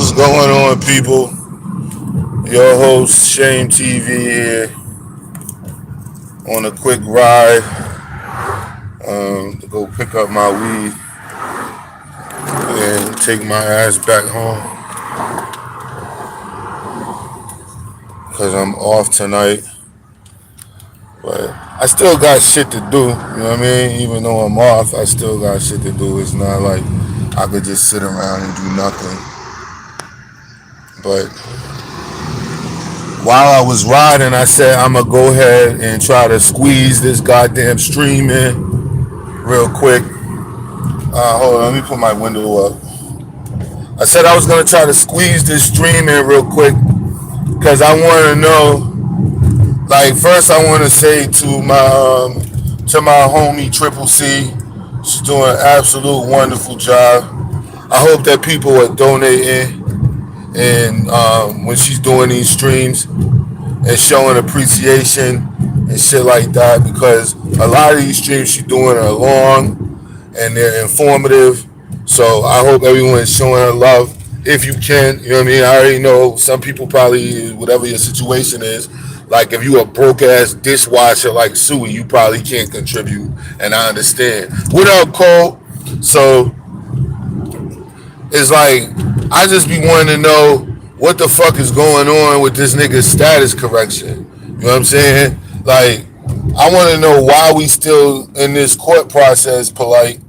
What's going on, people? Your host, Shame TV here, on a quick ride to go pick up my weed and take my ass back home because I'm off tonight. But I still got shit to do, you know what I mean? Even though I'm off, I still got shit to do. It's not like I could just sit around and do nothing. But while I was riding, I said I'm gonna go ahead and try to squeeze this goddamn stream in real quick. Hold on, let me put my window up. I said I was gonna try to squeeze this stream in real quick because I want to know. Like, first, I want to say to my homie Triple C, she's doing an absolute wonderful job. I hope that people are donating and when she's doing these streams and showing appreciation and shit like that, because a lot of these streams she's doing are long and they're informative. So I hope everyone is showing her love if you can. You know what I mean? I already know some people probably, whatever your situation is, like if you a broke ass dishwasher like Suey, you probably can't contribute, and I understand. What up, Cole? So it's like I just be wanting to know what the fuck is going on with this nigga's status correction. You know what I'm saying? Like, I want to know why we still in this court process, Polite,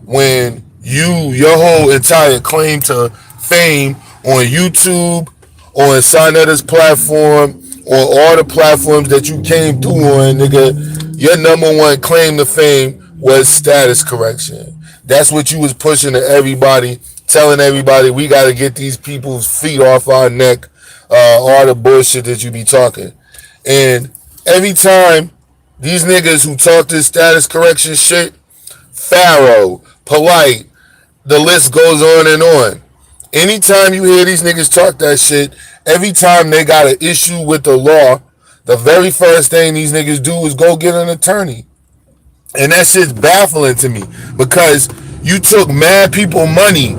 when your whole entire claim to fame on YouTube, on Sonetta's platform, on all the platforms that you came through on, nigga, your number one claim to fame was status correction. That's what you was pushing to everybody, telling everybody we got to get these people's feet off our neck, all the bullshit that you be talking. And every time these niggas who talk this status correction shit, Pharaoh, Polite, the list goes on and on. Anytime you hear these niggas talk that shit, every time they got an issue with the law, the very first thing these niggas do is go get an attorney. And that shit's baffling to me because you took mad people money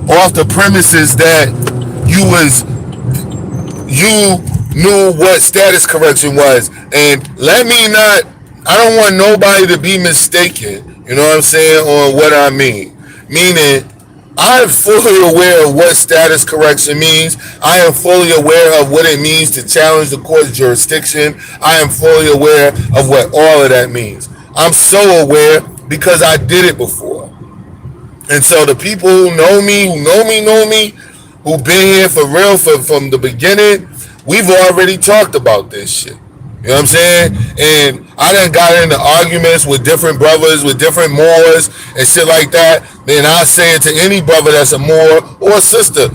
off the premises that you knew what status correction was. And I don't want nobody to be mistaken, you know what I'm saying, on what I mean. Meaning, I'm fully aware of what status correction means. I am fully aware of what it means to challenge the court's jurisdiction. I am fully aware of what all of that means. I'm so aware because I did it before. And so the people who know me, who've been here for real from the beginning, we've already talked about this shit. You know what I'm saying? And I done got into arguments with different brothers, with different Moors and shit like that. Then I say it to any brother that's a Moor or a sister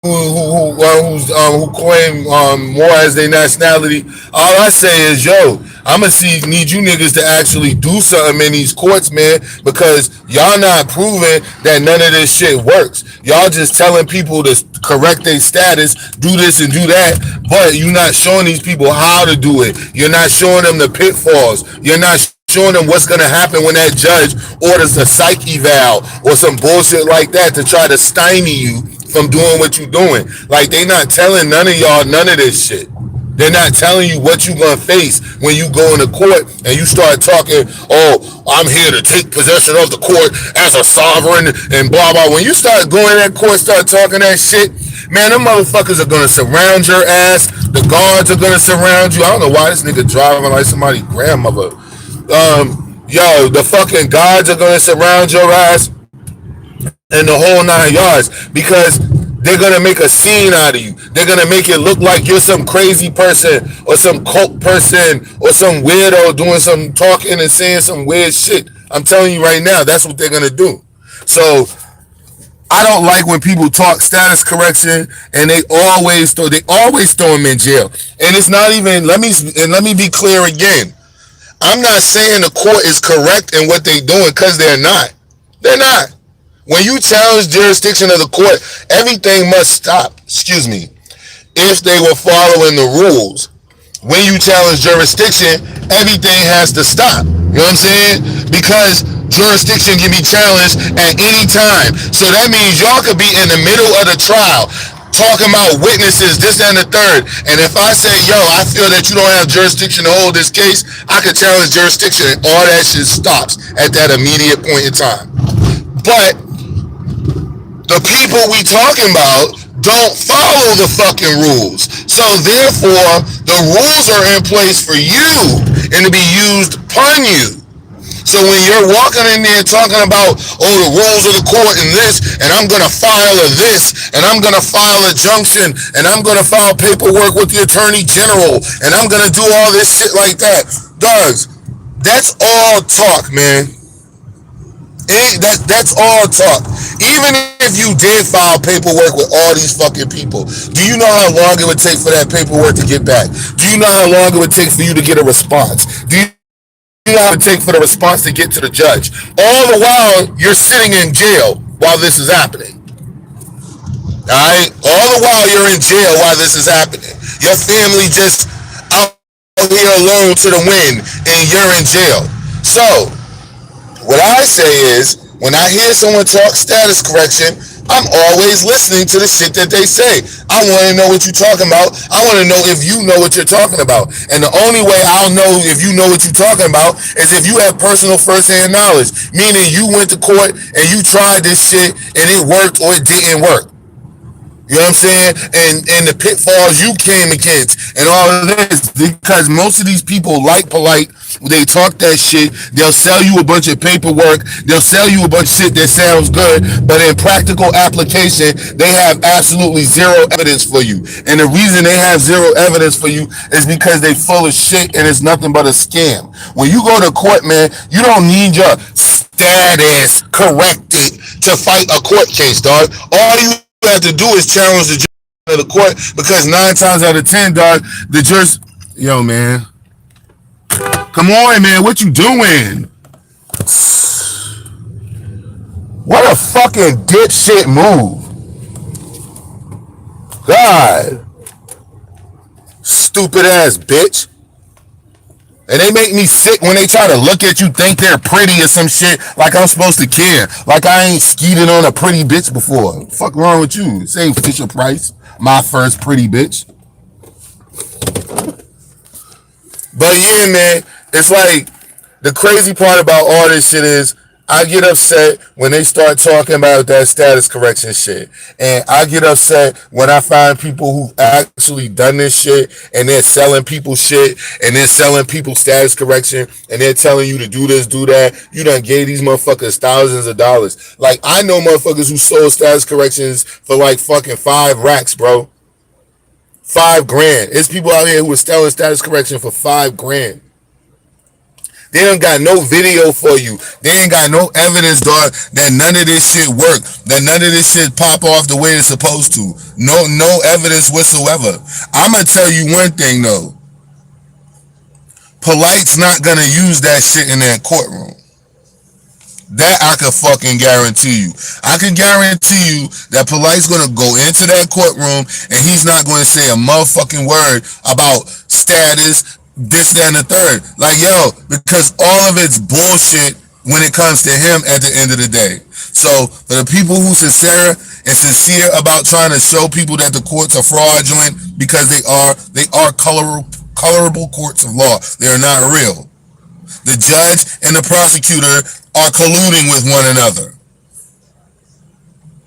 who claim Moor as their nationality. All I say is, yo, I'ma need you niggas to actually do something in these courts, man, because y'all not proving that none of this shit works. Y'all just telling people to correct their status, do this and do that, but you're not showing these people how to do it. You're not showing them the pitfalls. You're not showing them what's going to happen when that judge orders a psych eval or some bullshit like that to try to stymie you from doing what you're doing. Like, they not telling none of y'all none of this shit. They're not telling you what you're going to face when you go into court and you start talking, oh, I'm here to take possession of the court as a sovereign and blah, blah. When you start going in that court, start talking that shit, man, them motherfuckers are going to surround your ass. The guards are going to surround you. I don't know why this nigga driving like somebody's grandmother. The fucking guards are going to surround your ass and the whole 9 yards because they're going to make a scene out of you. They're going to make it look like you're some crazy person or some cult person or some weirdo doing some talking and saying some weird shit. I'm telling you right now, that's what they're going to do. So I don't like when people talk status correction and they always throw them in jail. And it's not even, let me be clear again. I'm not saying the court is correct in what they're doing because they're not. They're not. When you challenge jurisdiction of the court, everything must stop, if they were following the rules. When you challenge jurisdiction, everything has to stop. You know what I'm saying? Because jurisdiction can be challenged at any time. So that means y'all could be in the middle of the trial talking about witnesses, this and the third. And if I say, yo, I feel that you don't have jurisdiction to hold this case, I could challenge jurisdiction and all that shit stops at that immediate point in time. But the people we talking about don't follow the fucking rules. So therefore, the rules are in place for you and to be used upon you. So when you're walking in there talking about, oh, the rules of the court and this, and I'm going to file a this, and I'm going to file a junction, and I'm going to file paperwork with the attorney general, and I'm going to do all this shit like that. Dogs, that's all talk, man. That's all talk. Even if you did file paperwork with all these fucking people, do you know how long it would take for that paperwork to get back? Do you know how long it would take for you to get a response? Do you know how it would take for the response to get to the judge? All the while, you're sitting in jail while this is happening. Alright? All the while, you're in jail while this is happening. Your family just out here alone to the wind, and you're in jail. So, what I say is, when I hear someone talk status correction, I'm always listening to the shit that they say. I want to know what you're talking about. I want to know if you know what you're talking about. And the only way I'll know if you know what you're talking about is if you have personal first-hand knowledge. Meaning you went to court and you tried this shit and it worked or it didn't work. You know what I'm saying? And the pitfalls you came against and all of this. Because most of these people like Polite. They talk that shit. They'll sell you a bunch of paperwork. They'll sell you a bunch of shit that sounds good. But in practical application, they have absolutely zero evidence for you. And the reason they have zero evidence for you is because they full of shit and it's nothing but a scam. When you go to court, man, you don't need your status corrected to fight a court case, dog. All you have to do is challenge the judge of the court, because 9 times out of 10, dog, the judge, yo, man, come on, man, what you doing? What a fucking dipshit move. God, stupid ass bitch. And they make me sick when they try to look at you, think they're pretty or some shit, like I'm supposed to care. Like I ain't skeeted on a pretty bitch before. What the fuck wrong with you? This ain't Fisher Price, my first pretty bitch. But yeah, man, it's like the crazy part about all this shit is I get upset when they start talking about that status correction shit. And I get upset when I find people who've actually done this shit and they're selling people shit and they're selling people status correction and they're telling you to do this, do that. You done gave these motherfuckers thousands of dollars. Like, I know motherfuckers who sold status corrections for like fucking 5 racks, bro. 5 grand. It's people out here who are selling status correction for 5 grand. They don't got no video for you. They ain't got no evidence, dog, that none of this shit work. That none of this shit pop off the way it's supposed to. No evidence whatsoever. I'm going to tell you one thing, though. Polite's not going to use that shit in that courtroom. That I can fucking guarantee you. I can guarantee you that Polite's going to go into that courtroom and he's not going to say a motherfucking word about status, this, that, and the third. Like, yo, because all of it's bullshit when it comes to him at the end of the day. So, for the people who sincere about trying to show people that the courts are fraudulent, because they are colorable courts of law. They are not real. The judge and the prosecutor are colluding with one another.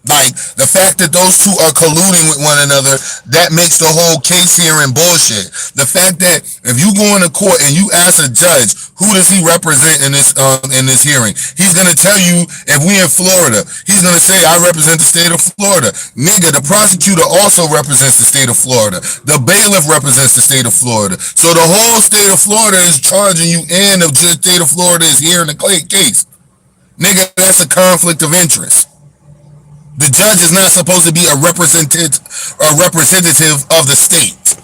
Like, the fact that those two are colluding with one another, that makes the whole case hearing bullshit. The fact that if you go into court and you ask a judge, who does he represent in this hearing? He's going to tell you, if we in Florida, he's going to say, I represent the state of Florida. Nigga, the prosecutor also represents the state of Florida. The bailiff represents the state of Florida. So the whole state of Florida is charging you, and the state of Florida is hearing the case. Nigga, that's a conflict of interest. The judge is not supposed to be a representative of the state.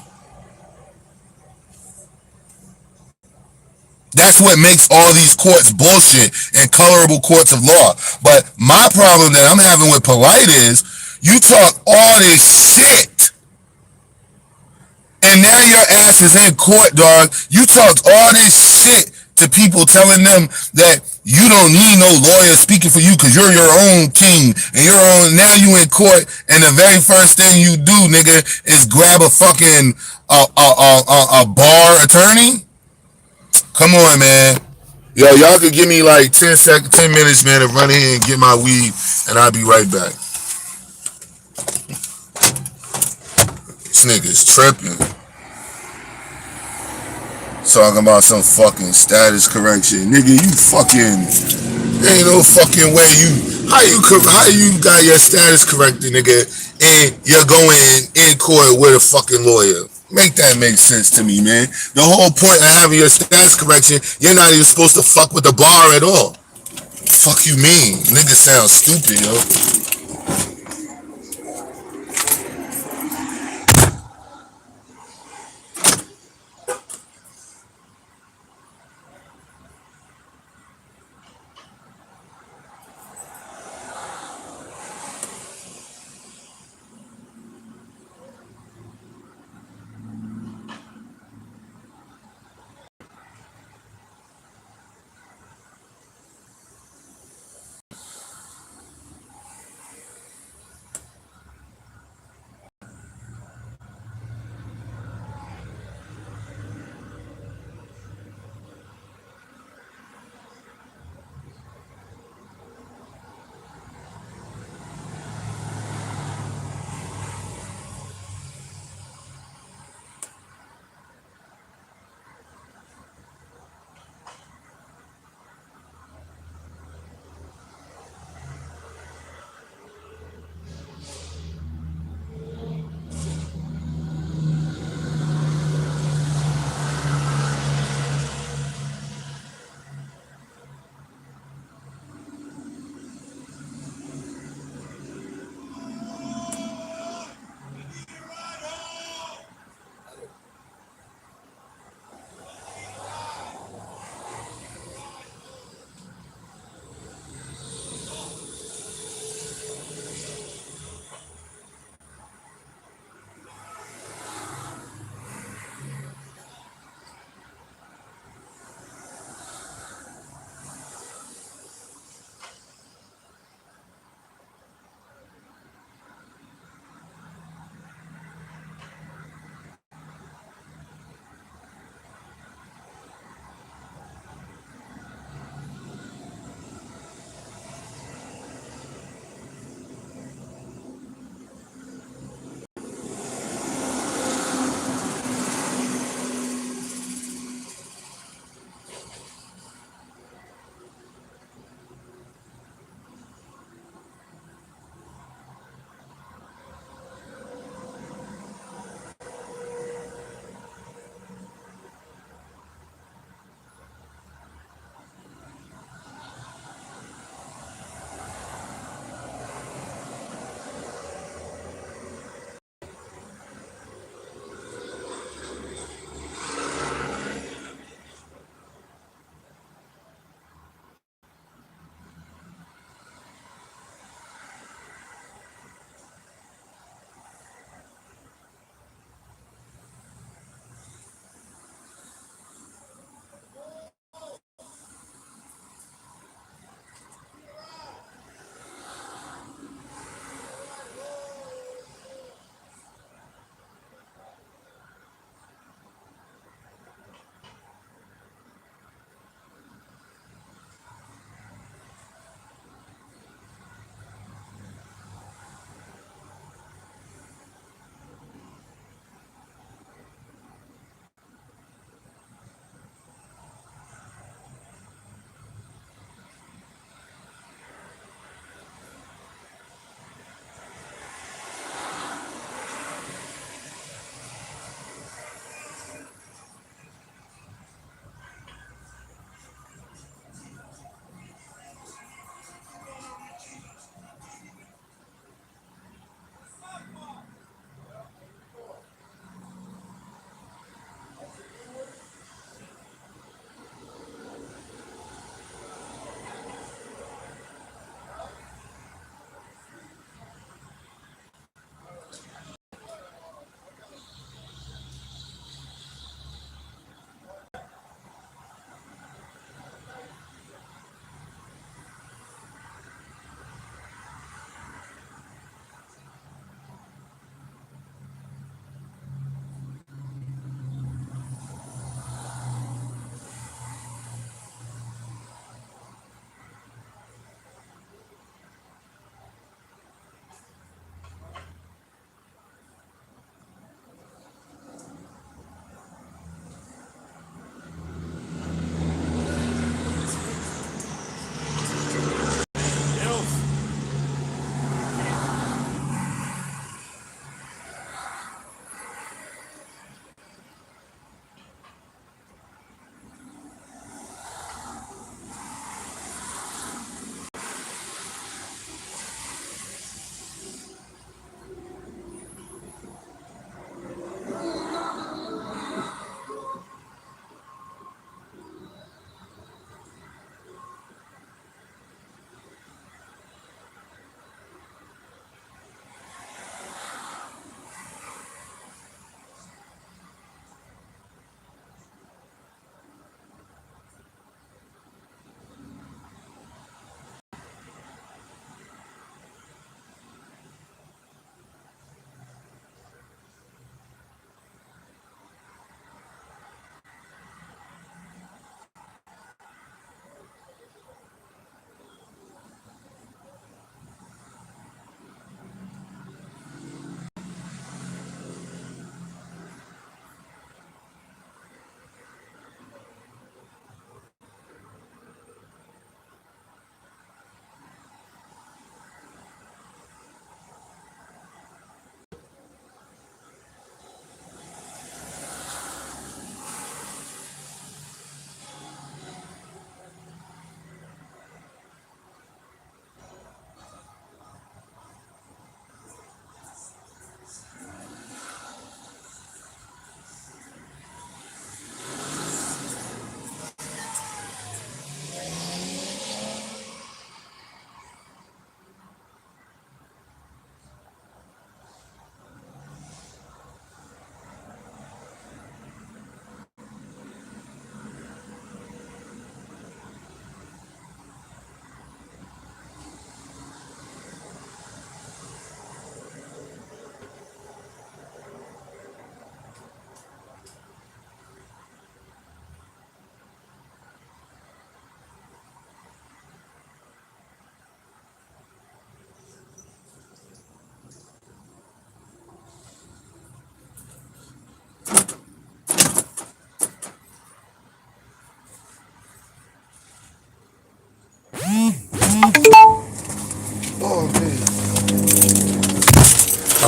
That's what makes all these courts bullshit and colorable courts of law. But my problem that I'm having with Polite is, you talk all this shit, and now your ass is in court, dog. You talked all this shit to people, telling them that You don't need no lawyer speaking for you because you're your own king and your own. Now you in court, and the very first thing you do, nigga, is grab a fucking a bar attorney. Come on, man. Yo, y'all could give me like 10 minutes, man, to run in here and get my weed, and I'll be right back. This nigga's tripping. Talking about some fucking status correction. Nigga, you fucking, ain't no fucking way how you got your status corrected, nigga, and you're going in court with a fucking lawyer. Make that make sense to me, man. The whole point of having your status correction, you're not even supposed to fuck with the bar at all. Fuck you mean? Nigga sound stupid, yo.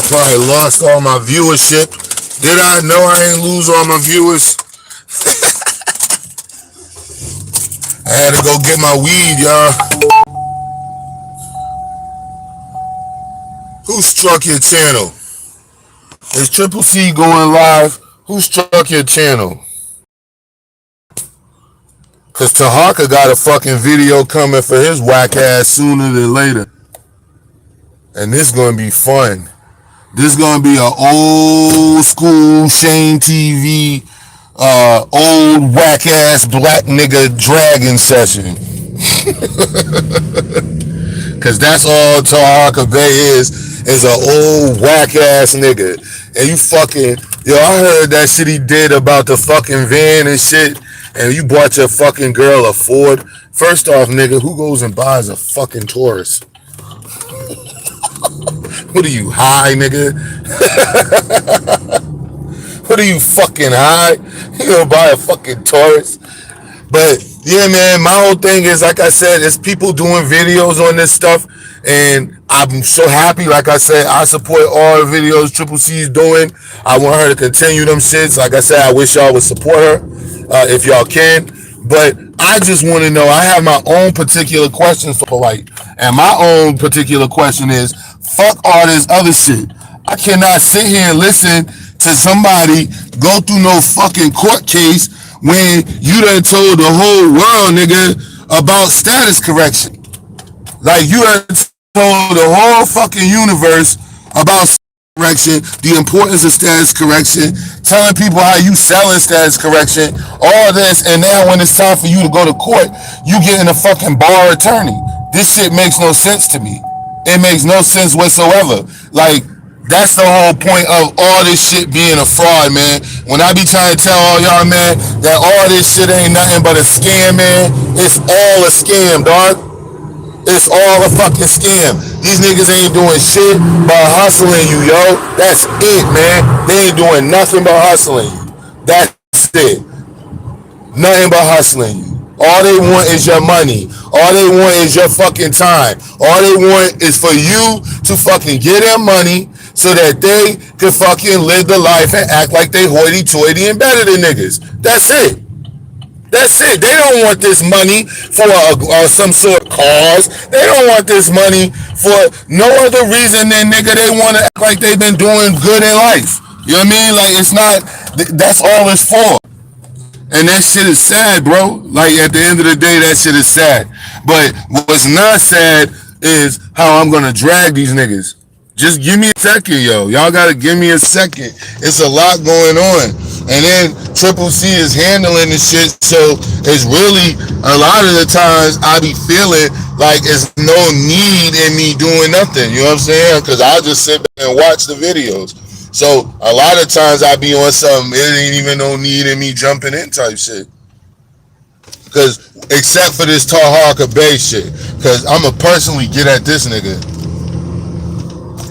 Probably lost all my viewership. Did I? No, I ain't lose all my viewers. I had to go get my weed, y'all. Who struck your channel? Is Triple C going live? Who struck your channel? Cause Tahaka got a fucking video coming for his whack ass sooner than later. And this gonna be fun. This gonna be an old school Shane TV, old whack ass black nigga dragon session. Cause that's all Tahaka Bay is an old whack ass nigga. And you fucking, yo, I heard that shit he did about the fucking van and shit. And you bought your fucking girl a Ford. First off, nigga, who goes and buys a fucking Taurus? What are you, high, nigga? What are you, fucking high? You gonna buy a fucking Taurus? But yeah, man, my whole thing is, like I said, it's people doing videos on this stuff, and I'm so happy. Like I said, I support all the videos Triple C is doing. I want her to continue them shits. Like I said, I wish y'all would support her if y'all can. But I just want to know, I have my own particular questions for Polite. And my own particular question is, fuck all this other shit. I cannot sit here and listen to somebody go through no fucking court case when you done told the whole world, nigga, about status correction. Like, you done told the whole fucking universe about status correction, the importance of status correction, telling people how you selling status correction, all this, and now when it's time for you to go to court, you getting a fucking bar attorney. This shit makes no sense to me. It makes no sense whatsoever. Like, that's the whole point of all this shit being a fraud, man. When I be trying to tell all y'all, man, that all this shit ain't nothing but a scam, man, it's all a scam, dog. It's all a fucking scam. These niggas ain't doing shit but hustling you, yo. That's it, man. They ain't doing nothing but hustling you. That's it. Nothing but hustling you. All they want is your money. All they want is your fucking time. All they want is for you to fucking get their money so that they can fucking live the life and act like they hoity-toity and better than niggas. That's it. That's it. They don't want this money for some sort of cause. They don't want this money for no other reason than, nigga, they want to act like they've been doing good in life. You know what I mean? Like, it's not, that's all it's for. And that shit is sad, bro. Like, at the end of the day, that shit is sad. But what's not sad is how I'm going to drag these niggas. Just give me a second, yo. Y'all got to give me a second. It's a lot going on. And then Triple C is handling this shit, so it's really, a lot of the times I be feeling like it's no need in me doing nothing. You know what I'm saying? Because I just sit back and watch the videos. So a lot of times I be on something, it ain't even no need in me jumping in type shit. Because except for this Tahaka Bay shit, because I'ma personally get at this nigga.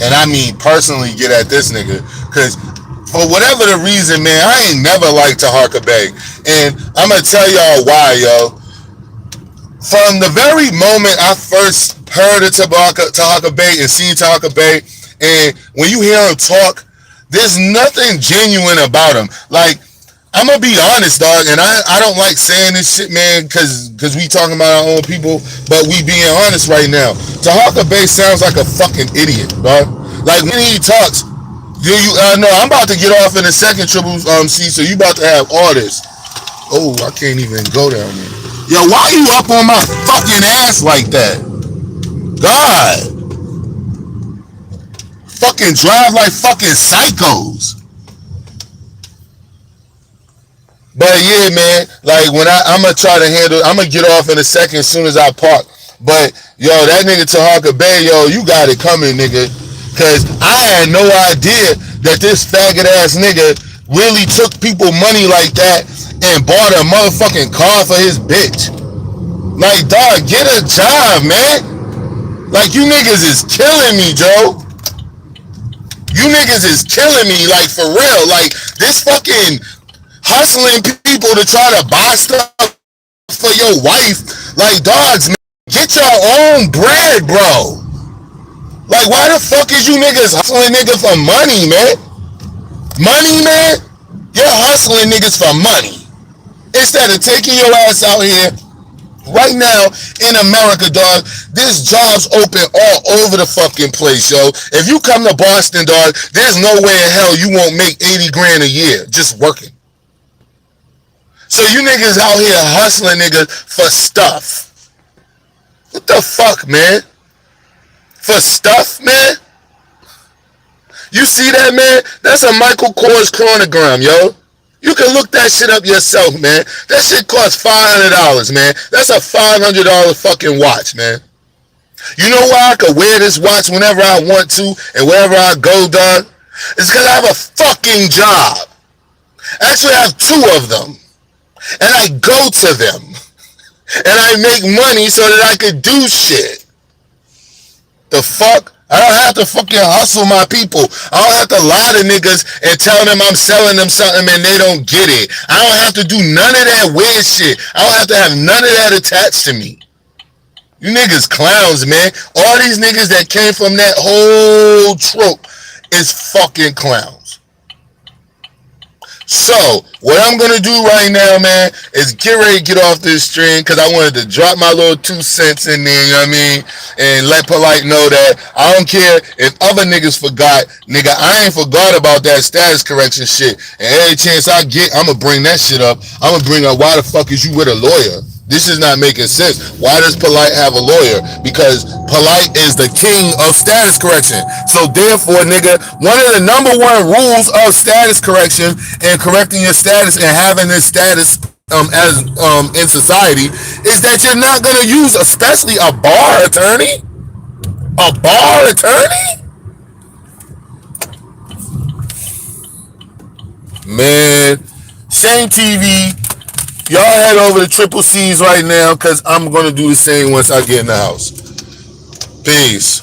And I mean personally get at this nigga. Because for whatever the reason, man, I ain't never liked Tahaka Bay. And I'm going to tell y'all why, yo. From the very moment I first heard of Tahaka Bay and seen Tahaka Bay, and when you hear him talk, there's nothing genuine about him. Like, I'm going to be honest, dog, and I don't like saying this shit, man, because we talking about our own people, but we being honest right now. Tahaka Bay sounds like a fucking idiot, dog. Like, when he talks, no, I'm about to get off in a second, Triple C, so you about to have all this. Oh, I can't even go down there. Yo, why you up on my fucking ass like that? God. Fucking drive like fucking psychos. But yeah, man, like when I'm gonna try to handle, I'm gonna get off in a second as soon as I park. But yo, that nigga Tahaka Bay, yo, you got it coming, nigga. Cause I had no idea that this faggot ass nigga really took people money like that and bought a motherfucking car for his bitch. Like, dog, get a job, man. Like, you niggas is killing me, Joe. You niggas is killing me, like, for real. Like, this fucking hustling people to try to buy stuff for your wife. Like, dogs, man, get your own bread, bro. Like, why the fuck is you niggas hustling niggas for money, man? Money, man? You're hustling niggas for money. Instead of taking your ass out here right now in America, dog, there's jobs open all over the fucking place, yo. If you come to Boston, dog, there's no way in hell you won't make 80 grand a year just working. So you niggas out here hustling niggas for stuff. What the fuck, man? For stuff, man? You see that, man? That's a Michael Kors chronogram, yo. You can look that shit up yourself, man. That shit costs $500, man. That's a $500 fucking watch, man. You know why I could wear this watch whenever I want to and wherever I go, dog? It's because I have a fucking job. Actually, I have two of them. And I go to them. And I make money so that I could do shit. The fuck? I don't have to fucking hustle my people. I don't have to lie to niggas and tell them I'm selling them something and they don't get it. I don't have to do none of that weird shit. I don't have to have none of that attached to me. You niggas clowns, man. All these niggas that came from that whole trope is fucking clowns. So, what I'm going to do right now, man, is get ready to get off this stream because I wanted to drop my little 2 cents in there, you know what I mean? And let Polite know that I don't care if other niggas forgot. Nigga, I ain't forgot about that status correction shit. And every chance I get, I'm going to bring that shit up. I'm going to bring up why the fuck is you with a lawyer? This is not making sense. Why does Polite have a lawyer? Because Polite is the king of status correction. So therefore, nigga, one of the number one rules of status correction and correcting your status and having this status as in society is that you're not gonna use, especially a bar attorney. A bar attorney? Man, Shane TV. Y'all head over to Triple C's right now because I'm going to do the same once I get in the house. Peace.